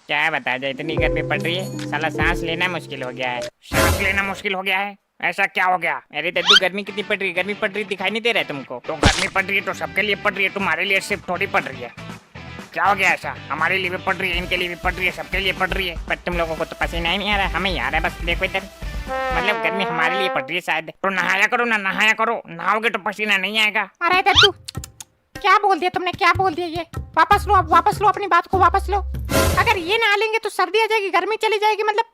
क्या बता जाए, इतनी गर्मी पड़ रही है, साला सांस लेना मुश्किल हो गया है। सांस लेना मुश्किल हो गया है? ऐसा क्या हो गया? अरे दद्दू, गर्मी कितनी पड़ रही है, गर्मी पड़ रही दिखाई नहीं दे रहा है तुमको? तो गर्मी पड़ रही है तो सबके लिए पड़ रही है, तुम्हारे लिए सिर्फ थोड़ी पड़ रही है। क्या हो गया ऐसा? हमारे लिए भी पड़ रही है, इनके लिए भी पड़ रही है, सबके लिए पड़ रही है। पर तुम लोगों को तो पसीना ही नहीं आ रहा, हमें ही आ रहा है। बस देखो इधर, मतलब गर्मी हमारे लिए पड़ रही है शायद। तो नहाया करो ना, नहाया करो, नहाओगे तो पसीना नहीं आएगा। अरे दद्दू, क्या बोल दिया तुमने, क्या बोल दिया ये? वापस लो, अब वापस लो, अपनी बात को वापस लो। अगर ये नहा लेंगे तो सर्दी आ जाएगी, गर्मी चली जाएगी, मतलब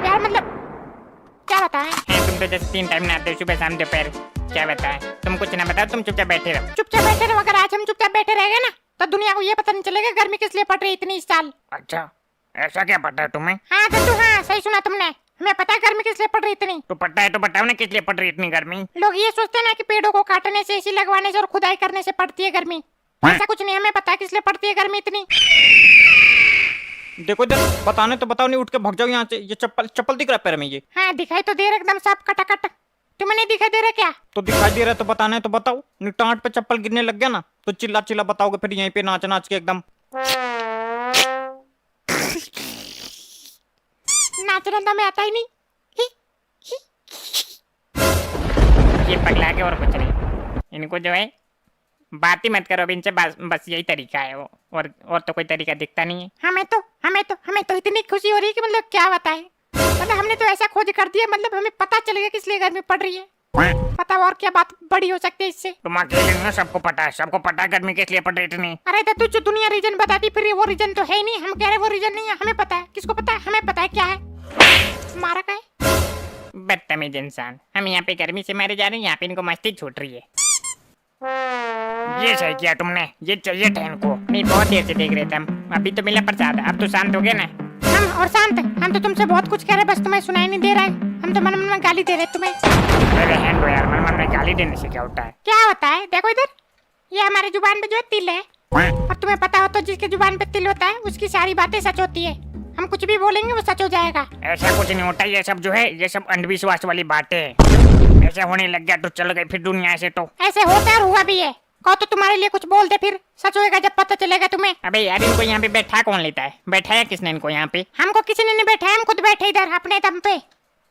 यार, मतलब क्या बताएं? तुम तो जैसे 3 टाइम नहाते हो, सुबह शाम दोपहर। क्या बताएं? तुम कुछ ना बताओ, तुम चुपचाप बैठे रहो। चुपचाप बैठे रहो? अगर आज हम चुपचाप बैठे रह गए ना तो दुनिया को ये पता नहीं चलेगा गर्मी किस लिए पड़ रही है इतनी इस साल। अच्छा, ऐसा क्या पता है तुम्हें? हाँ दद्दू, हाँ सही सुना तुमने, हमें पता है गर्मी किस लिए पड़ रही इतनी। तो पता है तो बताओ ना, किस लिए पड़ रही है इतनी गर्मी? लोग ये सोचते हैं ना कि पेड़ों को काटने से, एसी लगवाने से और खुदाई करने से पड़ती है गर्मी। ऐसा कुछ नहीं, हमें पता है किस लिए पड़ती है गर्मी इतनी। देखो इधर, बताने तो बताओ, नहीं उठ के भाग जाओ यहाँ से। ये चप्पल दिख रहा है पैर में ये? हाँ दिखाई तो दे रहा, एकदम साफ कटाकट। तुम्हें नहीं दिखाई दे रहा क्या? तो दिखाई दे रहा है तो बताना है तो बताओ। नहीं टांट पे चप्पल गिरने लग गया ना तो चिल्ला चिल्ला बताओगे, फिर यहीं पे नाच नाच के एकदम। नाचना तो हमें आता ही नहीं। ये पगला के और कुछ नहीं। इनको जो है बात ही मत करो अब इनसे, बस यही तरीका है वो, और तो कोई तरीका दिखता नहीं है। हमें तो इतनी खुशी हो रही है कि मतलब क्या बताएं। मतलब हमने तो ऐसा खोज कर दिया, मतलब हमें पता चलेगा किस लिए गर्मी पड़ रही है। पता और क्या बात बड़ी हो सकती है इससे? तुम अकेले ना, सबको पता है, सबको पता है गर्मी किस लिए पड़ रही है इतनी। अरे दद्दू, जो दुनिया रीजन बताती फिर वो रीजन तो है ही नहीं। हम कह रहे वो रीजन नहीं है, हमें पता है। किसको पता है? हमें पता है क्या है। मारा का है बदतमीज इंसान। हम यहाँ पे गर्मी से मरे जा रहे हैं, यहाँ पे इनको मस्ती छूट रही है। ये सही किया तुमने, ये चाहिए था इनको। नहीं, बहुत देर से देख रहे थे हम, अभी तो मिला प्रसाद। अब तो शांत हो गए ना? हम और शांत, हम तो तुमसे बहुत कुछ कह रहे, बस तुम्हें सुनाई नहीं दे रहा है। हम तो मन मन में गाली दे रहे तुम्हें। अरे हैंड यार, मन मन में गाली देने से क्या होता है? क्या होता है? देखो इधर, ये हमारी जुबान पे जो है तिल है, और तुम्हें पता हो तो जिसके जुबान पे तिल होता है उसकी सारी बातें सच होती है। हम कुछ भी बोलेंगे वो सच हो जाएगा। ऐसा कुछ नहीं होता, ये सब जो है ये सब अंधविश्वास वाली बातें हैं। ऐसा होने लग गया तो चल गई फिर दुनिया से। तो ऐसे होता है और हुआ भी है। कहो तो तुम्हारे लिए कुछ बोल दे, फिर सच होएगा जब पता चलेगा तुम्हें। अबे यार, इनको यहाँ पे बैठा कौन लेता है? बैठाया किसने इनको यहाँ पे? हमको किसी ने नहीं बैठाया, हम खुद बैठे इधर अपने दम पे।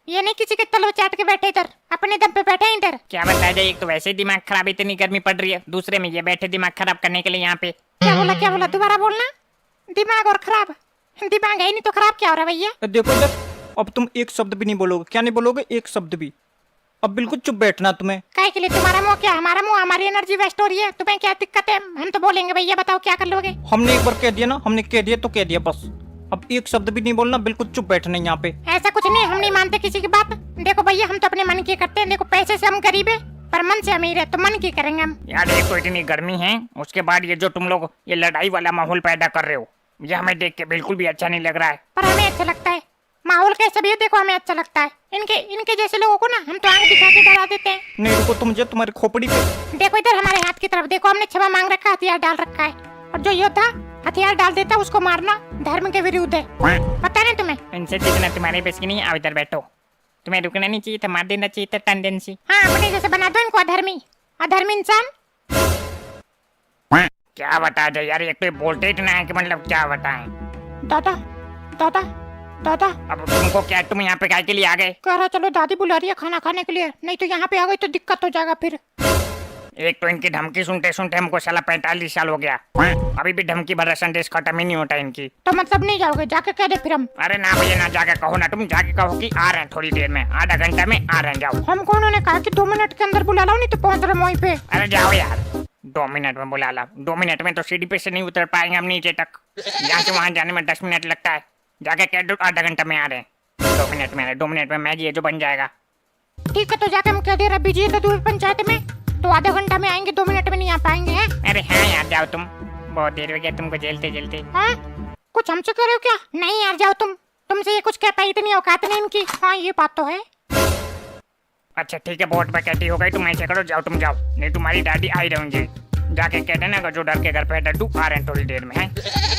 ये नहीं किसी के तलव चाट के बैठे, इधर अपने दम पे बैठे इधर। क्या बताया जाए, एक तो वैसे ही दिमाग खराब, इतनी गर्मी पड़ रही है, दूसरे में ये बैठे दिमाग खराब करने के लिए यहाँ पे। क्या बोला? दोबारा बोलना। दिमाग और खराब? दिमाग है नहीं तो खराब क्या हो रहा है भैया? देखो इधर, अब तुम एक शब्द भी नहीं बोलोगे। क्या नहीं बोलोगे? एक शब्द भी। अब बिल्कुल चुप बैठना तुम्हें। काय के लिए? तुम्हारा मुंह क्या हमारा मुंह? हमारी एनर्जी वेस्ट हो रही है, तुम्हें क्या दिक्कत है? हम तो बोलेंगे भैया, बताओ क्या कर लोगे? हमने एक बार कह दिया ना, हमने कह दिया तो कह दिया बस। अब एक शब्द भी नहीं बोलना, बिल्कुल चुप बैठना यहाँ पे। ऐसा कुछ नहीं, हम नहीं मानते किसी की बात। देखो भैया, हम तो अपने मन की करते हैं। देखो पैसे से हम गरीब है पर मन से अमीर है, तो मन की करेंगे हम। यार एक तो इतनी गर्मी है, उसके बाद ये जो तुम लोग ये लड़ाई वाला माहौल पैदा कर रहे हो, ये हमें देख के बिल्कुल भी अच्छा नहीं लग रहा है। पर हमें अच्छा लगता है। माहौल कैसे भी है, देखो हमें अच्छा लगता है। इनके जैसे लोगों को ना हम तो आंख दिखा के डरा देते हैं। नहीं रुको, तुम जो तुम्हारी खोपड़ी पे देखो इधर हमारे हाथ की तरफ देखो, हमने क्षमा मांग रखा, हथियार डाल रखा है। और जो योद्धा हथियार डाल देता है उसको मारना धर्म के विरुद्ध है, पता नहीं तुम्हें? इनसे जितना तुम्हारे बस की नहीं, आओ इधर बैठो। तुम्हें रुकना नहीं चाहिए था, मार देना चाहिए था टेंडेंसी। हाँ, अपने जैसे बना दो इनको अधर्मी इंसान। क्या बता दे यार, एक तो बोलते इतना है कि मतलब क्या बताएं। दादा अब तुमको क्या, तुम यहाँ पे काय के लिए आ गए? कह रहा चलो दादी बुला रही है खाना खाने के लिए, नहीं तो यहाँ पे आ गई तो दिक्कत हो जाएगा फिर। एक तो इनकी धमकी सुनते सुनते हमको साला 45 साल हो गया, अभी भी धमकी भरा संदेश खत्म ही नहीं होता इनकी। तो मतलब नहीं जाओगे? जाके कह दे फिर हम। अरे ना भैया, ना जाके कहो ना, तुम जाके कहो कि आ रहे हैं थोड़ी देर में, आधा घंटा में आ रहे हैं, जाओ। हमको उन्होंने कहा कि 2 मिनट के अंदर बुला लो, नहीं तो पहुँच रहे वहीं पे। अरे जाओ यार, 2 मिनट में बुला ला। 2 मिनट में तो सीढ़ी पे से नहीं उतर पाएंगे हम नीचे तक, यहाँ से वहाँ जाने में 10 मिनट लगता है। जाके कह दो आधा घंटा में आ रहे हैं, 2 मिनट में आ रहे, 2 मिनट में मैगी है जो बन जाएगा। ठीक है, तो जाके हम कह दे रहे बिजी है दूर पंचायत में, तो आधा घंटा में आएंगे, 2 मिनट में नहीं आ पाएंगे हैं? अरे हाँ यार, जाओ तुम, बहुत देर हो गया तुमको झेलते झेलते। हाँ, कुछ हमसे कह रहे हो क्या? नहीं यार जाओ तुम, तुमसे ये कुछ कह पाई इतनी औकात नहीं इनकी। हाँ ये बात तो है। अच्छा ठीक है, बहुत पैकेटी हो गई, तुम ऐसे करो, जाओ तुम जाओ, नहीं तुम्हारी दादी आई रहूंगी। जाके कह देना जो डर के घर पे डड्डू आ रहे हैं थोड़ी देर में, है?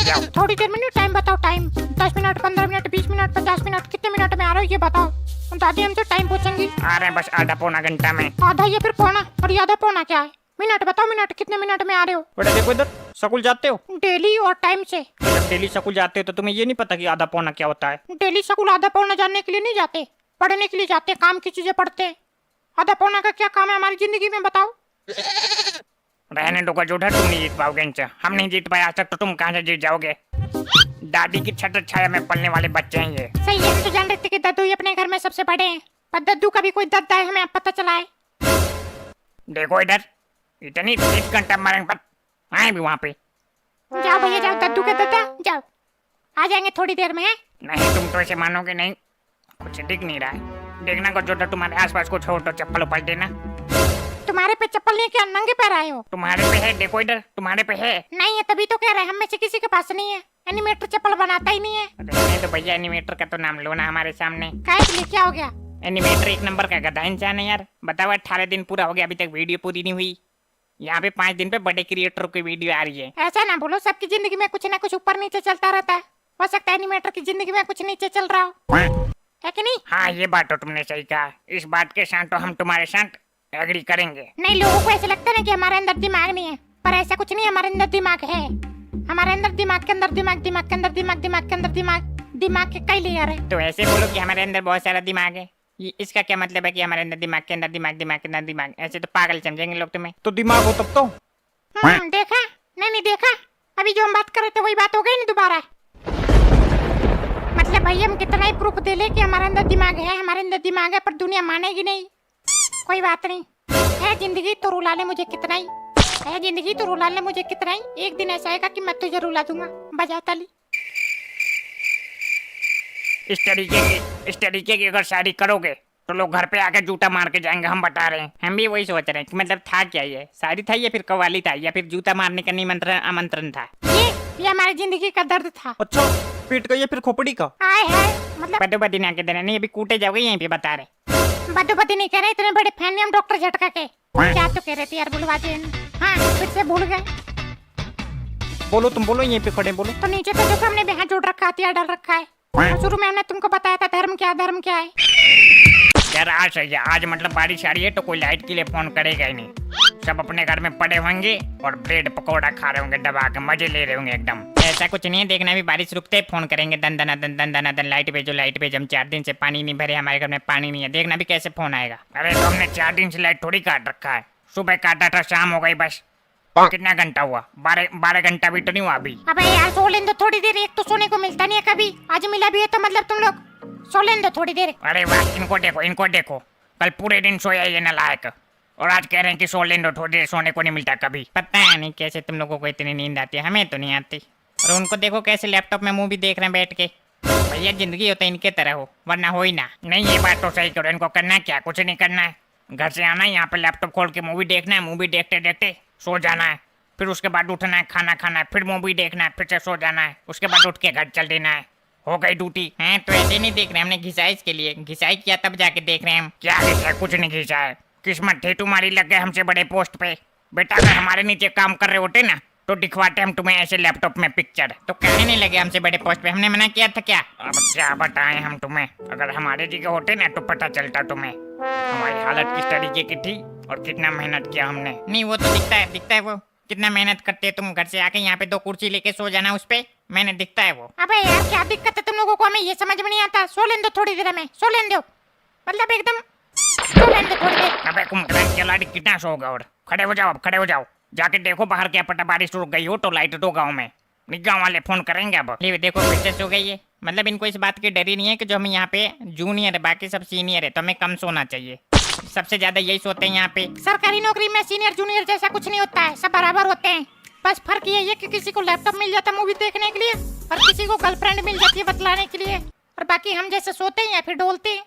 जाओ। थोड़ी देर में नहीं, टाइम बताओ, time 10 minute, 15 minute, 20 minute, 50 minute, कितने मिनट में आ रहे हो ये बताओ। दादी हमसे टाइम पूछेंगी। आ रहे हैं बस आधा पौना घंटा में। आधा या फिर पौना? और ये आधा पौना क्या है? मिनट बताओ, मिनट कितने मिनट में आ रहे हो? बेटा देखो इधर, स्कूल जाते हो? डेली और टाइम से। जब डेली स्कूल जाते हो तो तुम्हें ये नहीं पता कि आधा पौना क्या होता है? डेली स्कूल आधा पौना जानने के लिए नहीं जाते, पढ़ने के लिए जाते, काम की चीजें पढ़ते हैं। आधा पौना का क्या काम है हमारी जिंदगी में बताओ? रहने दो जोधा, तुम नहीं जीत पाओगे इनसे। हम नहीं जीत पाए आज तक, तो तुम कहाँ से जीत जाओगे? दादी की छत्र छाया में पलने वाले बच्चे हैं ये। सही है, हम तो जान रहे थे कि दद्दू ही अपने घर में सबसे बड़े हैं, पर दद्दू का भी कोई दद्दा है हमें अब पता चला है। देखो इधर, इतनी तेज घंटा मारेंगे पर आए भी वहाँ पे। जाओ भैया जाओ, दद्दू के दद्दा जाओ, आ जाएंगे थोड़ी देर में। नहीं तुम तो ऐसे मानोगे नहीं, कुछ दिख नहीं रहा है। देखना को जोधा, तुम्हारे आसपास कुछ हो तो चप्पल उपाल देना। तुम्हारे पे चप्पल नहीं, क्या नंगे पैर आए हो? तुम्हारे पे है, देखो इधर तुम्हारे पे है। नहीं है तभी तो कह रहे हैं, हम में से किसी के पास नहीं है। एनिमेटर चप्पल बनाता ही नहीं है। नहीं तो भैया एनिमेटर का तो नाम लो ना हमारे सामने। काहे के लिए, क्या हो गया? एनिमेटर एक नंबर का गधा इंसान है यार। बताओ 18 दिन पूरा हो गया, अभी तक वीडियो पूरी नहीं हुई। यहाँ पे 5 दिन पे बड़े क्रिएटर की वीडियो आ रही है। ऐसा ना बोलो, सबकी जिंदगी में कुछ ना कुछ ऊपर नीचे चलता रहता है। हो सकता है एनिमेटर की जिंदगी में कुछ नीचे चल रहा हो, है कि नहीं? हाँ ये बात तो तुमने सही कहा। इस बात के साथ तो हम तुम्हारे साथ एग्री करेंगे। नहीं, लोगों को ऐसा लगता है ना कि हमारे अंदर दिमाग नहीं है, पर ऐसा कुछ नहीं है। हमारे अंदर दिमाग है। हमारे अंदर दिमाग के अंदर दिमाग, दिमाग के अंदर दिमाग, दिमाग के अंदर दिमाग, दिमाग के कई लेयर है। तो ऐसे बोलो कि हमारे अंदर बहुत सारा दिमाग है। ये इसका क्या मतलब है कि हमारे अंदर दिमाग के अंदर दिमाग, दिमाग के अंदर दिमाग? ऐसे तो पागल समझेंगे लोग तुम्हें। तो दिमाग हो तब तो। देखा? नहीं देखा। अभी जो हम बात कर रहे थे वही बात हो गई नहीं दोबारा। मतलब भाई हम कितना ही प्रूफ दे ले कि हमारे अंदर दिमाग है, हमारे अंदर दिमाग है, पर दुनिया मानेगी नहीं। कोई बात नहीं, है जिंदगी तो रुला ले मुझे कितना ही, है जिंदगी तो रुला ले मुझे कितना ही। एक दिन ऐसा आएगा कि मैं तुझे रुला दूंगा। बजा ताली। इस तरीके की अगर शादी करोगे तो लोग घर पे आके जूता मार के जाएंगे। हम बता रहे हैं, हम भी वही सोच रहे हैं कि मतलब था क्या ये, शादी था या फिर कव्वाली था या फिर जूता मारने का निमंत्रण आमंत्रण था? ये हमारी जिंदगी का दर्द था। अच्छा पीट का या फिर खोपड़ी का? आए है मतलब बदोबदी ना के देना नहीं, अभी कूटे जाओगे यहीं पे बता रहे। बदोबदी नहीं कह रहे, इतने बड़े फैन नहीं हम डॉक्टर झटका के। क्या तो कह रहे थे यार, बुलवा दे। हाँ फिर से भूल गए। बोलो तुम बोलो, यहीं पे खड़े बोलो। तो नीचे तो देखो हमने भी हाथ जोड़ रखा, हथियार डाल रखा है। और शुरू में हमने तुमको बताया था धर्म क्या है। यार आज सही है, आज मतलब बारिश आ रही है तो कोई लाइट के लिए फोन करेगा ही नहीं। सब अपने घर में पड़े होंगे और ब्रेड पकौड़ा खा रहे होंगे दबा के, मजे ले रहे होंगे एकदम। ऐसा कुछ नहीं है, देखना भी बारिश रुकते ही फोन करेंगे, दन दन दन दन दन दन लाइट भेजो लाइट भेजो। हम 4 दिन से पानी नहीं भरे, हमारे घर में पानी नहीं है, देखना भी कैसे फोन आएगा। अरे तो हमने 4 दिन से लाइट थोड़ी काट रखा है, सुबह काटा था शाम हो गई बस। कितना घंटा हुआ? 12 घंटा भी तो नहीं हुआ अभी। अबे यार सो लेने दो थोड़ी देर, एक तो सोने को मिलता नहीं है कभी, आज मिला भी है तो मतलब तुम लोग सो लेने दो थोड़ी देर। अरे वाह, इनको देखो कल पूरे दिन सोया ये नालायक, और आज कह रहे हैं कि सो लेने दो थोड़ी देर, सोने को नहीं मिलता कभी। पता नहीं कैसे तुम लोगों को इतनी नींद आती है, हमें तो नहीं आती। और उनको देखो कैसे लैपटॉप में मूवी देख रहे हैं बैठ के। भैया जिंदगी हो तो इनके तरह हो, वरना हो ही ना। नहीं ये बात तो सही करो, इनको करना है क्या? कुछ नहीं करना है, घर से आना है, यहाँ पे लैपटॉप खोल के मूवी देखना है, मूवी देखते देखते सो जाना है, फिर उसके बाद उठना है, खाना खाना है, फिर मूवी देखना है, फिर से सो जाना है, उसके बाद उठ के घर चल देना है। हो गई ड्यूटी है। तो ऐसे नहीं देख रहे, हमने घिसाई इसके लिए, घिसाई किया तब जाके देख रहे हैं हम। क्या घिसा? कुछ नहीं घिसा है, किस्मत थी तुम्हारी, लग गए हमसे बड़े पोस्ट पे। बेटा अगर हमारे नीचे काम कर रहे होते ना तो दिखवाते हम तुम्हें ऐसे लैपटॉप में पिक्चर। तो कहने नहीं लगे हमसे बड़े पोस्ट पे, हमने मना किया था क्या? अब क्या बताएं हम तुम्हें, अगर हमारे जगह होते ना तो पता चलता तुम्हें हमारी हालत किस तरीके की थी और कितना मेहनत किया हमने। नहीं वो तो दिखता है वो कितना मेहनत करते हैं तुम। घर से आके यहाँ पे 2 कुर्सी लेके सो जाना उस पे, मैंने दिखता है वो। अबे यार क्या दिक्कत है तुम लोगों को, हमें ये समझ में नहीं आता। सो लेने दो थोड़ी देर, हमें सो लेने दो, मतलब एकदम सो लेने दो थोड़ी देर। अबे कुंभकर्ण के लाइट कितना सोगा? और खड़े हो जाओ, अब खड़े हो जाओ, जाके देखो बाहर क्या पता बारिश रुक गई हो तो लाइट दो गाँव में, गाँव वाले फोन करेंगे। अब देखो फिर से सो गई है, मतलब इनको इस बात की डर ही नहीं है कि जो हम यहाँ पे जूनियर है बाकी सब सीनियर है तो हमें कम सोना चाहिए। सबसे ज्यादा यही सोते हैं यहाँ पे। सरकारी नौकरी में सीनियर जूनियर जैसा कुछ नहीं होता है, सब बराबर होते हैं। बस फर्क ये है कि किसी को लैपटॉप मिल जाता है मूवी देखने के लिए और किसी को गर्लफ्रेंड मिल जाती है बतलाने के लिए, और बाकी हम जैसे सोते हैं या फिर डोलते हैं।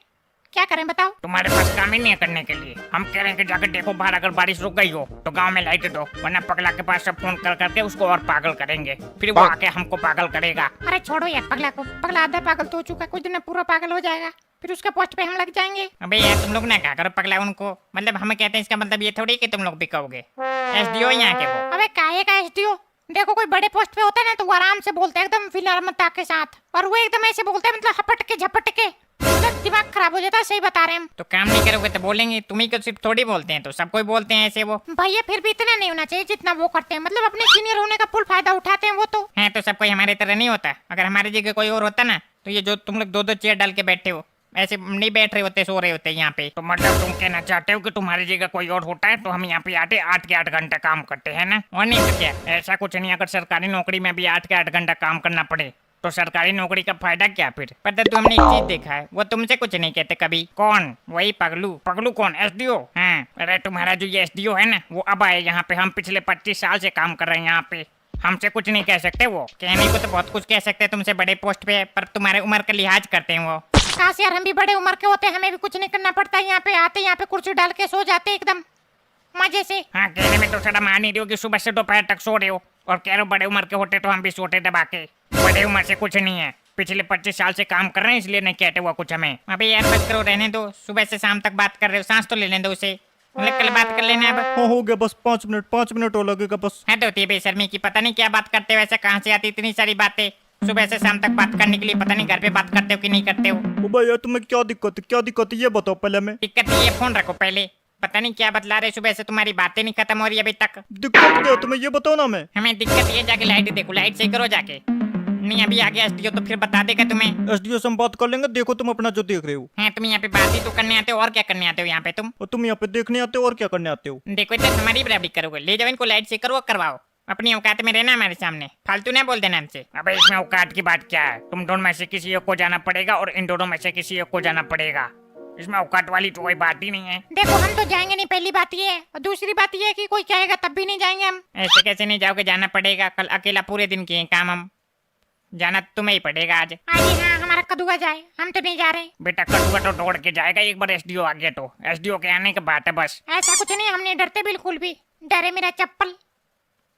क्या करें बताओ? तुम्हारे पास काम ही नहीं है करने के लिए। हम कह रहे हैं कि जाकर देखो बाहर, अगर बारिश रुक गई हो तो गांव में लाइट दो, वरना पगला के पास सब फोन कर करके उसको और पागल करेंगे, फिर वो आके हमको पागल करेगा। अरे छोड़ो यार पगला को, पगला आधा पागल तो हो चुका, कुछ दिन में पूरा पागल हो जाएगा, फिर उसके पोस्ट पे हम लग जाएंगे। अबे यार तुम लोग ना क्या करो पगला उनको, मतलब हम कहते हैं इसका मतलब ये थोड़ी कि तुम लोग भी कहोगे। एसडीओ यहाँ के वो। अबे काहे का एसडीओ? देखो कोई बड़े पोस्ट पे होता है ना तो वो आराम से बोलते हैं एकदम विनम्रता के साथ, और वो एकदम ऐसे बोलते हैं मतलब हपट के झपट के, मतलब दिमाग खराब हो जाता है, सही बता रहे हैं हम। तो काम नहीं करोगे तो बोलेंगे, तुम्ही को सिर्फ थोड़ी बोलते हैं, तो सबको ही बोलते हैं ऐसे वो। भैया फिर भी इतना नहीं होना चाहिए जितना वो करते हैं, मतलब अपने सीनियर होने का फुल फायदा उठाते हैं वो तो। है तो सब कोई हमारे तरह नहीं होता। अगर हमारी जगह कोई और होता ना, तो ये जो तुम लोग दो दो चेयर डाल के बैठे हो, ऐसे नहीं बैठ रहे होते, सो रहे होते यहाँ पे। तो मतलब तुम कहना चाहते हो कि तुम्हारी जगह कोई और होता है तो हम यहाँ पे आते 8 के 8 घंटा काम करते हैं ना, और नहीं तो क्या। ऐसा कुछ नहीं, अगर सरकारी नौकरी में भी 8 के 8 घंटा काम करना पड़े तो सरकारी नौकरी का फायदा क्या फिर। पर तो हमने एक चीज देखा है, वो तुमसे कुछ नहीं कहते कभी। कौन? वही पगलू। पगलू कौन? एसडीओ। हाँ, अरे तुम्हारा जो ये एसडीओ है ना, वो अब आए यहाँ पे। हम पिछले 25 साल से काम कर रहे हैं यहाँ पे, हमसे कुछ नहीं कह सकते वो। कहने को तो बहुत कुछ कह सकते हैं, तुमसे बड़े पोस्ट पे है, पर तुम्हारे उम्र का लिहाज करते हैं वो। काश यार हम भी बड़े उम्र के होते, हमें भी कुछ नहीं करना पड़ता। यहाँ पे आते, यहाँ पे कुर्सी डाल के सो जाते एकदम मजे से। हाँ, कहने में तो शर्म आ नहीं रही हो कि सुबह से दोपहर तक सो रहे हो, और कह रहे हो बड़े उम्र के होते तो हम भी सोते दबा के। बड़े उम्र से कुछ नहीं है, पिछले 25 साल से काम कर रहे हैं, इसलिए नहीं कहते हुआ कुछ हमें। अबे यार बस करो, रहने दो। सुबह से शाम तक बात कर रहे हो, सांस तो लेने दो उसे। मतलब कल बात कर लेना अब। हाँ हो गया, बस 5 मिनट और लगेगा बस। है तो होती है बेशर्मी की, पता नहीं क्या बात करते हो, ऐसे कहाँ से आती इतनी सारी बातें सुबह से शाम तक बात करने के लिए। पता नहीं घर पे बात करते हो कि नहीं करते हो। ओ भाई यार तुम्हें क्या दिक्कत है ये बताओ पहले। मैं दिक्कत नहीं है, फोन रखो पहले। पता नहीं क्या बतला रहे, सुबह से तुम्हारी बातें नहीं खत्म हो रही अभी तक। दिक्कत क्या है तुम्हें ये बताओ ना। मैं हमें दिक्कत ये, जाके लाइट देखो, लाइट सही करो जाके। नहीं अभी आ गया एसडीओ तो फिर बता देगा तुम्हें। एसडीओ से हम बात कर लेंगे, देखो तुम अपना जो देख रहे हो। हैं तुम यहाँ पे बात ही तो करने आते हो, और क्या करने आते हो यहाँ पे तुम? और तुम यहाँ पे देखने आते हो और क्या करने आते हो? देखो इधर हमारी बराबरी करोगे, ले जाओ इनको, लाइट चेक करो, करवाओ। अपनी औकात में रहना हमारे सामने, फालतू ना बोल देना हमसे। अबे इसमें औकात की बात क्या है? तुम दोनों में से किसी एक को जाना पड़ेगा और इन दोनों में से किसी एक को जाना पड़ेगा। इसमें औकात वाली तो कोई बात ही नहीं है। देखो हम तो जाएंगे नहीं, पहली बात ये है, और दूसरी बात ये है कि कोई कहेगा तब भी नहीं जाएंगे हम। ऐसे कैसे नहीं जाओगे? जाना पड़ेगा। कल अकेला पूरे दिन किए काम हम, जाना तुम्हें ही पड़ेगा आज। आज हाँ हमारा कदुआ जाए, हम तो नहीं जा रहे। बेटा कटुआ तो दौड़ के जाएगा एक बार एसडीओ आ गया तो। एसडीओ के आने की बात है बस। ऐसा कुछ नहीं, हम नहीं डरते बिल्कुल भी। डरे मेरा चप्पल,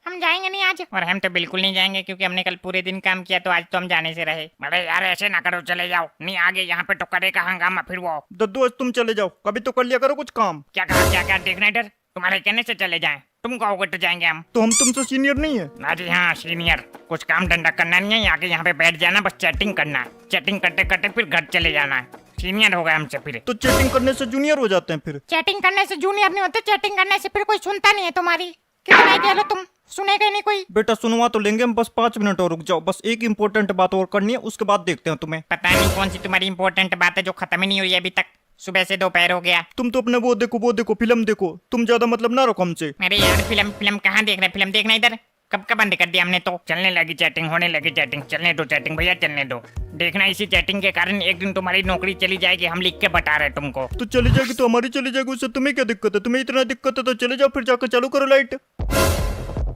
हम जाएंगे नहीं आज। और हम तो बिल्कुल नहीं जाएंगे, क्योंकि हमने कल पूरे दिन काम किया, तो आज तो हम जाने से रहे। अरे यार ऐसे ना करो, चले जाओ। नहीं आगे यहाँ पे तो करेगा हंगामा फिर वो। दद्दू आज तुम चले जाओ, कभी तो कर लिया करो कुछ काम। क्या कहा? क्या देखना इधर, तुम्हारे कहने से चले जाएं? तुम कहोगे तो जाएंगे हम। तो हम तुमसे सीनियर नहीं है? अरे हाँ सीनियर, कुछ काम धंधा करना नहीं है, आके यहाँ पे बैठ जाना, बस चैटिंग करना है। चैटिंग करते करते फिर घर चले जाना है। सीनियर हो गए हमसे फिर। तो चैटिंग करने से जूनियर हो जाते हैं फिर? चैटिंग करने से जूनियर नहीं होते, चैटिंग करने से फिर कोई सुनता नहीं है तुम्हारी। कितना ही कह लो तुम, सुनेगा नहीं कोई। बेटा सुनवा तो लेंगे हम, बस 5 मिनट और रुक जाओ। बस एक इम्पोर्टेंट बात और करनी है, उसके बाद देखते हैं तुम्हें। पता नहीं कौन सी तुम्हारी इंपॉर्टेंट बात है जो खत्म ही नहीं हुई अभी तक। सुबह से दोपहर हो गया। तुम तो अपने वो देखो फिल्म देखो, तुम ज्यादा मतलब ना रखो हमसे। अरे यार फिल्म कहाँ देख रहे? फिल्म देखना इधर कब का बंद कर दिया हमने तो। चलने लगी चैटिंग, होने लगी चैटिंग। चलने दो चैटिंग भैया, चलने दो। देखना इसी चैटिंग के कारण एक दिन तुम्हारी नौकरी चली जाएगी, हम लिख के बता रहे तुमको। तो चली जाएगी तो हमारी चली जाएगी, उससे तुम्हें क्या दिक्कत है? तुम्हें इतना दिक्कत है तो चले जाओ, फिर जाकर चालू करो लाइट।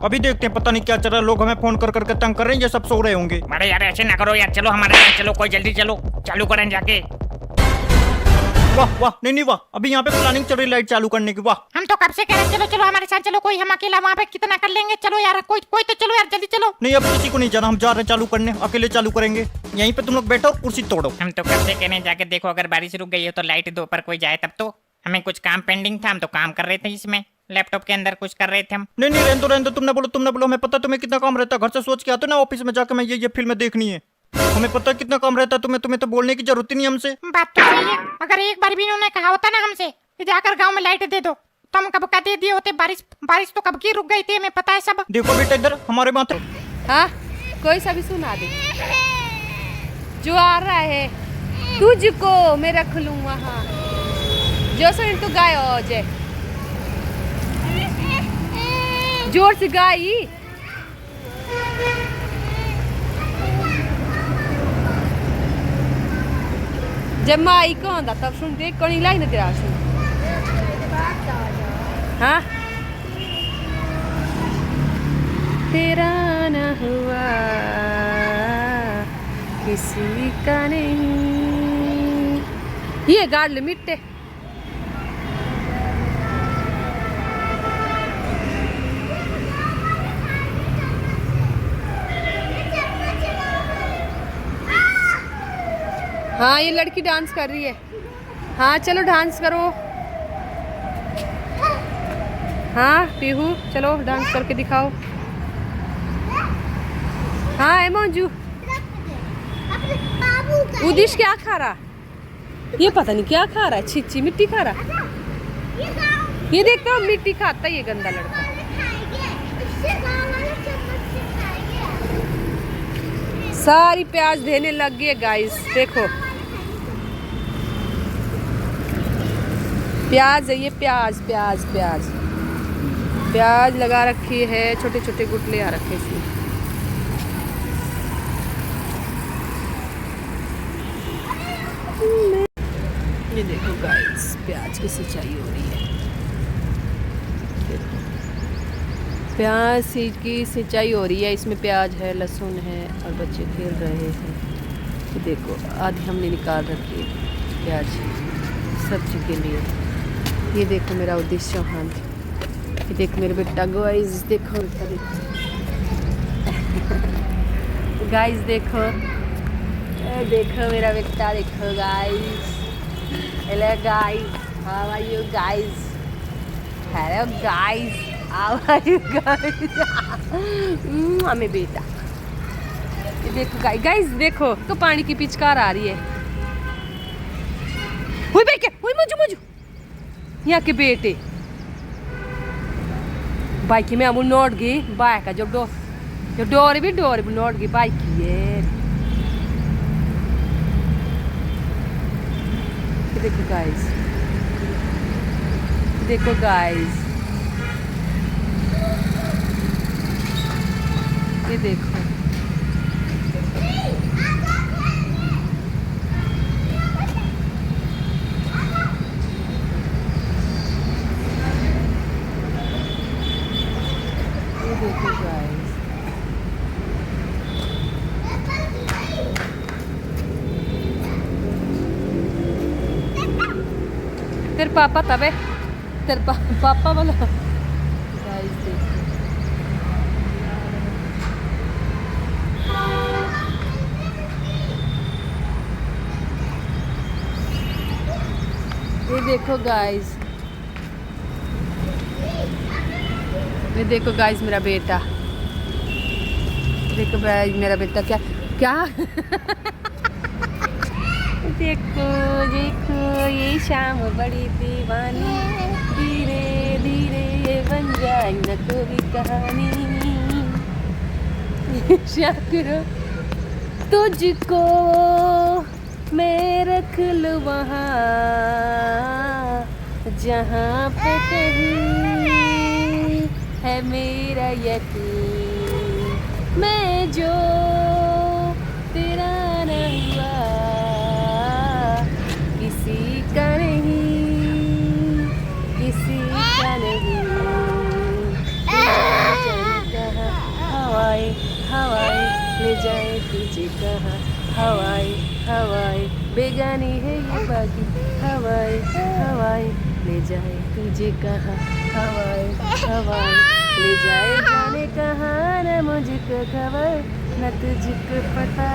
अभी देखते हैं, पता नहीं क्या चल रहा है, लोग हमें फोन कर करके तंग कर रहे हैं, ये सब सो रहे होंगे। अरे यार ऐसे ना करो यार, चलो हमारे साथ चलो, कोई जल्दी चलो, चालू करें जाके। वाह वाह, नहीं वाह, अभी यहाँ पे प्लानिंग चल रही लाइट चालू करने की। वाह, हम तो कब से कह रहे चलो चलो हमारे साथ चलो, कोई हम अकेला वहाँ पे कितना कर लेंगे। चलो यार कोई तो चलो यार, जल्दी चलो। नहीं अब किसी को नहीं जाना, हम जा रहे हैं चालू करने, अकेले चालू करेंगे। यहीं पे तुम लोग बैठो और कुर्सी तोड़ो। हम तो कब से कहने जाके देखो, अगर बारिश रुक गई हो तो लाइट दो, पर कोई जाए तब तो। हमें कुछ काम पेंडिंग था, हम तो काम कर रहे थे इसमें, लैपटॉप के अंदर कुछ कर रहे थे हम। नहीं रहने दो, तुमने बोलो, हमें पता तुम्हें कितना काम रहता है। घर से सोच के आते ना ऑफिस में जाकर मैं ये फिल्म देखनी है, हमें पता कितना काम रहता है तुम्हें तो बोलने की जरूरत ही नहीं हमसे। बात तो सही है, अगर एक बार भी इन्होंने कहा होता ना हमसे कि जाकर गांव में लाइट दे दो, तो हम कब का दे दिए होते। बारिश तो कब की रुक गई थी, हमें पता है सब। देखो बेटा इधर हमारे माथे। हाँ कोई सा भी सुना दे जो आ रहा है, तुझको मैं रख लूँ वहाँ जो सुन तो गाय हो जाए, जोर से गाई। जब माई को आंदा तब सुन देख कहीं लाई ना तेरा सुन। हाँ तेरा न हुआ किसी का नहीं, ये गाड़ ले मिट्टे। हाँ ये लड़की डांस कर रही है। हाँ चलो डांस करो। हाँ पीहू चलो डांस करके दिखाओ। हाँ है मंजू, उदिश क्या खा रहा? ये पता नहीं क्या खा रहा है, छिच्ची मिट्टी खा रहा है। ये देखते हो मिट्टी खाता है ये गंदा लड़का। सारी प्याज देने लग गई गाइस, देखो प्याज है ये, प्याज प्याज प्याज प्याज लगा रखी है, छोटे छोटे गुटले आ रखे इसमें। ये देखो गाइस प्याज की सिंचाई हो रही है, प्याज की सिंचाई हो रही है। इसमें प्याज है, लहसुन है और बच्चे खेल रहे हैं। ये देखो आधी हमने निकाल रखी है प्याज सब्जी के लिए। ये देखो मेरा उद्देश्य चौहान, ये देखो मेरे बेटा गाइस, देखो बेटा देखो गाइस, देखो देखो मेरा बेटा देखो guys. Hello guys, how are you guys? Hello guys, how are you guys? हमें बेटा ये देखो गाइस देखो तो पानी की पिचकार आ रही है। हुई बेटे, हुई मुझू यहाँ के बेटे बाइक में अमूल नोट गई बाइक का जो डोर भी नोट गई बाइक की ये देखो गाइस, देखो गाइस, ये देखो गाइस। तेरे पापा तबे तेरे पापा वाला गाइस देखो ये देखो गाइस, ये देखो गाइस मेरा बेटा, देखो गाइस मेरा बेटा क्या क्या देखो देखो ये शाम बड़ी दीवानी, धीरे धीरे ये बन जाए न कोई कहानी। शाकरो तुझको मैं रख लूँ वहाँ जहाँ पे कहीं है मेरा यकीन, मैं जो तेरा न हुआ किसी का नहीं, किसी का नहीं। हवाएं हवाएं ले जाए तुझे कहाँ, हवाएं हवाएं बेगानी है ये बाकी, हवाएं हवाएं ले जाए तुझे कहाँ, हवाएं हवाएं ले जाए जाने कहाँ, न मुझको खबर न तुझको पता।